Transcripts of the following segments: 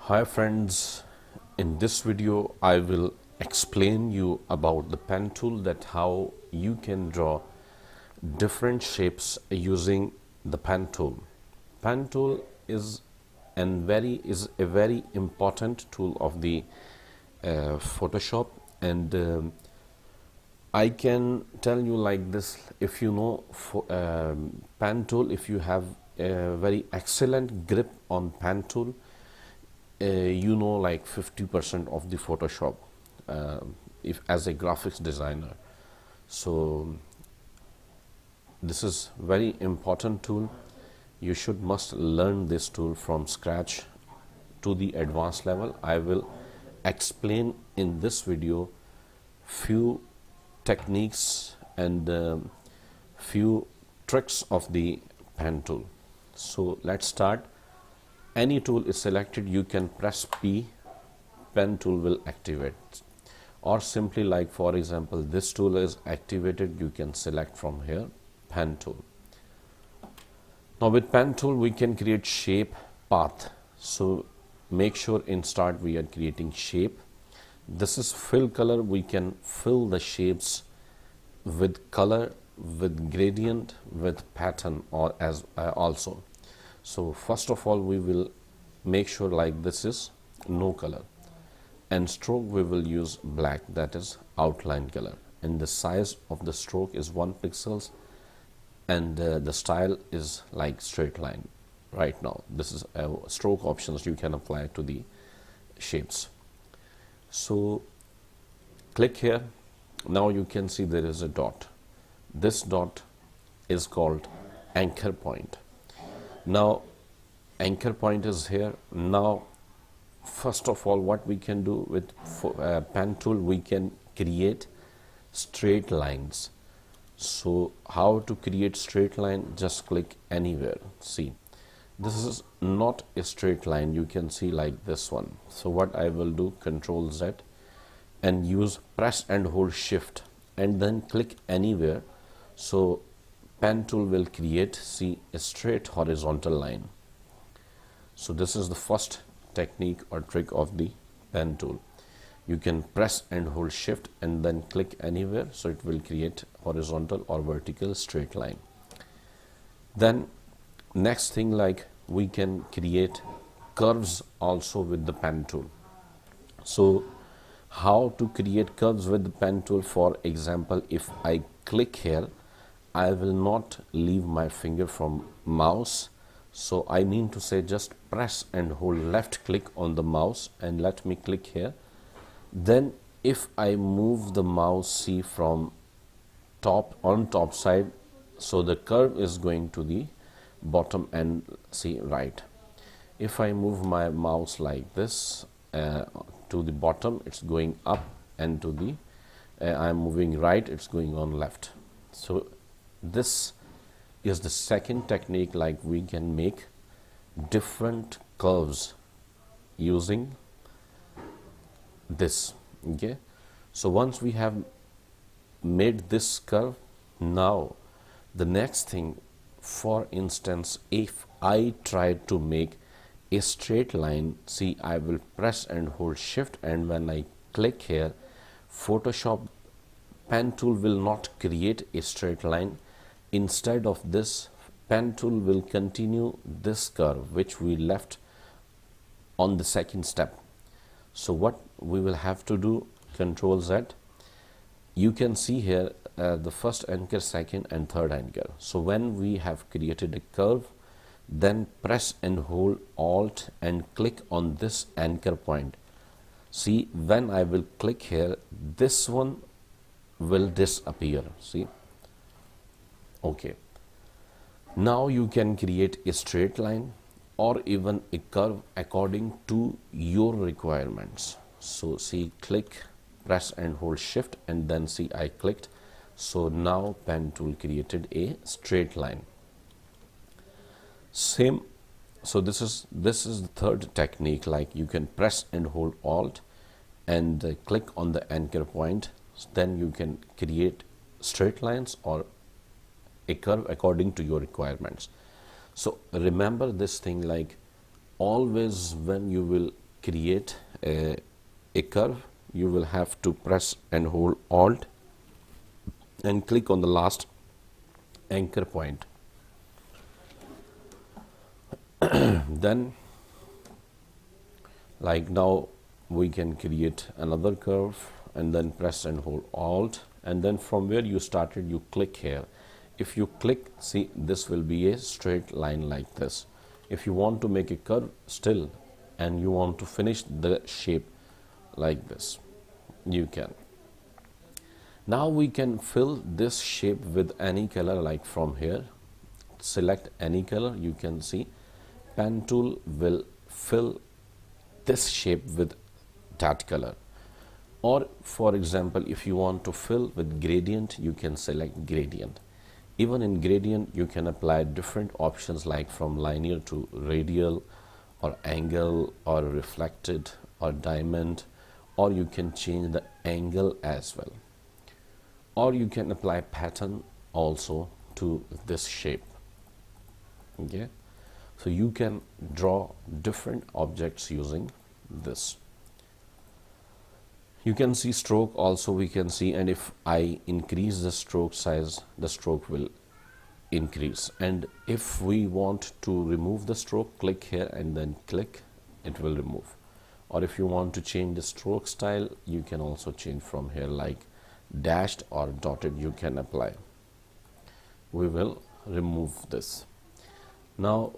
Hi friends, in this video I will explain you about the pen tool, that how you can draw different shapes using the pen tool. Pen tool is a very important tool of the Photoshop, and I can tell you like this: if you know pen tool, if you have a very excellent grip on pen tool, you know like 50% of the Photoshop, if as a graphics designer. So this is very important tool. You should must learn this tool from scratch to the advanced level. I will explain in this video few techniques and few tricks of the pen tool. So let's start. Any tool is selected, you can press P, pen tool will activate, or simply like for example this tool is activated, you can select from here pen tool. Now with pen tool we can create shape, path. So make sure in start we are creating shape. This is fill color, we can fill the shapes with color, with gradient, with pattern, or as also. So first of all we will make sure like this is no color, and stroke we will use black, that is outline color, and the size of the stroke is 1 pixels, and the style is like straight line. Right now this is stroke options you can apply to the shapes. So click here. Now you can see there is a dot. This dot is called anchor point. Now anchor point is here. Now first of all what we can do with pen tool, we can create straight lines. So how to create straight line? Just click anywhere. See, this is not a straight line, you can see like this one. So what I will do, Control Z and use press and hold shift and then click anywhere. So pen tool will create, see, a straight horizontal line. So this is the first technique or trick of the pen tool. You can press and hold shift and then click anywhere, so it will create horizontal or vertical straight line. Then next thing, like we can create curves also with the pen tool. So how to create curves with the pen tool? For example, if I click here, I will not leave my finger from mouse. So I mean to say just press and hold left click on the mouse and let me click here. Then if I move the mouse, see, from top side, so the curve is going to the bottom and see right. If I move my mouse like this to the bottom, it's going up, and to the I'm moving right, it's going on left. So this is the second technique, like we can make different curves using this. Okay, so once we have made this curve, now the next thing, for instance, if I try to make a straight line, see, I will press and hold shift, and when I click here, Photoshop pen tool will not create a straight line. Instead of this, pen tool will continue this curve which we left on the second step. So what we will have to do, Control Z, you can see here the first anchor, second and third anchor. So when we have created a curve, then press and hold Alt and click on this anchor point. See, when I will click here, this one will disappear. See, okay. Now you can create a straight line or even a curve according to your requirements. So see, click, press and hold shift, and then see, I clicked. So now pen tool created a straight line. Same. So this is the third technique, like you can press and hold Alt and click on the anchor point. Then you can create straight lines or a curve according to your requirements. So remember this thing, like always when you will create a curve, you will have to press and hold Alt and click on the last anchor point. Then like now we can create another curve and then press and hold Alt, and then from where you started you click here. If you click, see, this will be a straight line like this. If you want to make a curve still and you want to finish the shape like this, you can. Now we can fill this shape with any color, like from here select any color. You can see pen tool will fill this shape with that color. Or for example, if you want to fill with gradient, you can select gradient. Even in gradient you can apply different options, like from linear to radial, or angle, or reflected, or diamond, or you can change the angle as well. Or you can apply pattern also to this shape. Okay, so you can draw different objects using this. You can see stroke also, we can see, and if I increase the stroke size, the stroke will increase. And if we want to remove the stroke, click here and then click, it will remove. Or if you want to change the stroke style, you can also change from here, like dashed or dotted you can apply. We will remove this. Now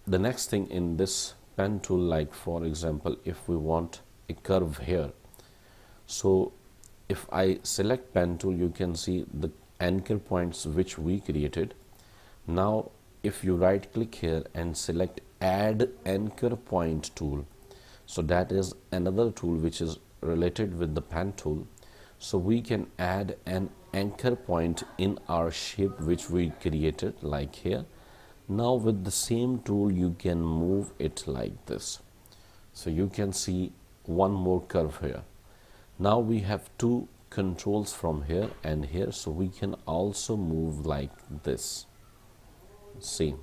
the next thing in this pen tool, like for example, if we want a curve here, so if I select pen tool, you can see the anchor points which we created. Now if you right click here and select add anchor point tool, so that is another tool which is related with the pen tool. So we can add an anchor point in our shape which we created, like here. Now with the same tool you can move it like this. So you can see one more curve here. Now we have two controls from here and here, so we can also move like this. See,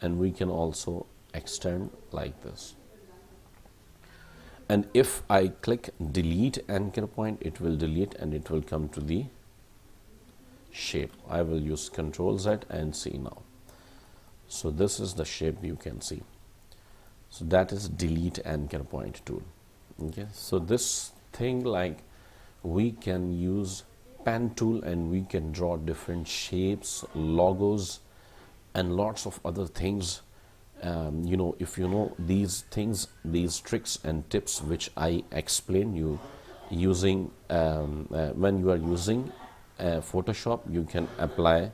and we can also extend like this. And if I click delete anchor point, it will delete and it will come to the shape. I will use Ctrl Z and see now. So this is the shape you can see. So that is delete anchor point tool. Okay, so this thing, like we can use pen tool and we can draw different shapes, logos, and lots of other things. You know, if you know these things, these tricks and tips which I explain you using when you are using Photoshop, you can apply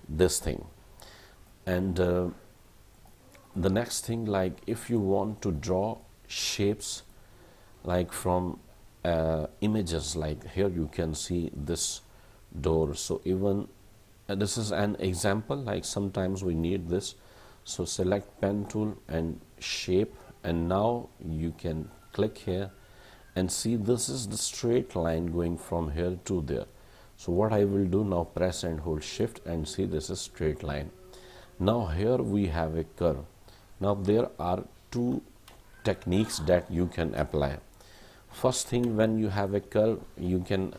this thing. And the next thing, like if you want to draw shapes like from images, like here you can see this door. So even this is an example, like sometimes we need this. So select pen tool and shape, and now you can click here and see this is the straight line going from here to there. So what I will do now, press and hold shift and see this is straight line. Now here we have a curve. Now there are two techniques that you can apply. First thing, when you have a curve, you can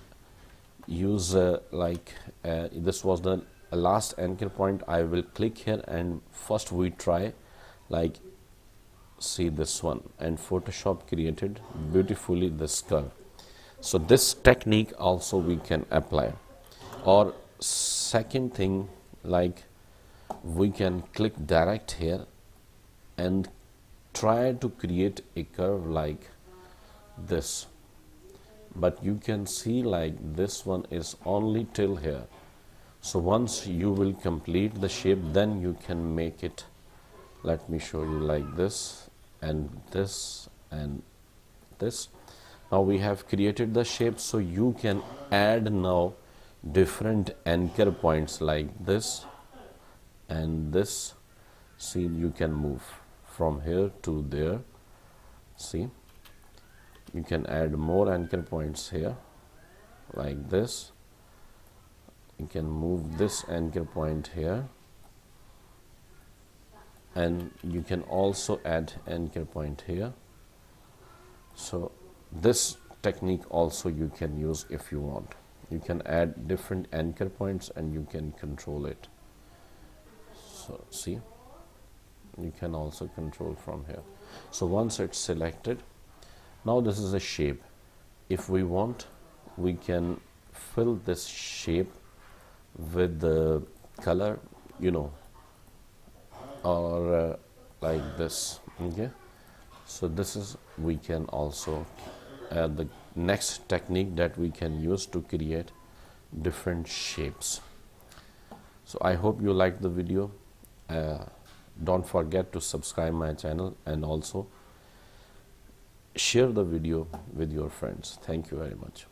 use this was the last anchor point. I will click here and first we try, like see this one, and Photoshop created beautifully this curve. So this technique also we can apply. Or second thing, like we can click direct here and try to create a curve like this, but you can see like this one is only till here. So once you will complete the shape, then you can make it, let me show you, like this and this and this. Now we have created the shape, so you can add now different anchor points like this and this. See, you can move from here to there. See, you can add more anchor points here like this. You can move this anchor point here, and you can also add anchor point here So this technique also you can use if you want. You can add different anchor points and you can control it. So see, you can also control from here. So once it's selected, now this is a shape. If we want, we can fill this shape with the color, or like this. Okay, so this is, we can also add the next technique that we can use to create different shapes. So I hope you liked the video. Don't forget to subscribe my channel and also share the video with your friends. Thank you very much.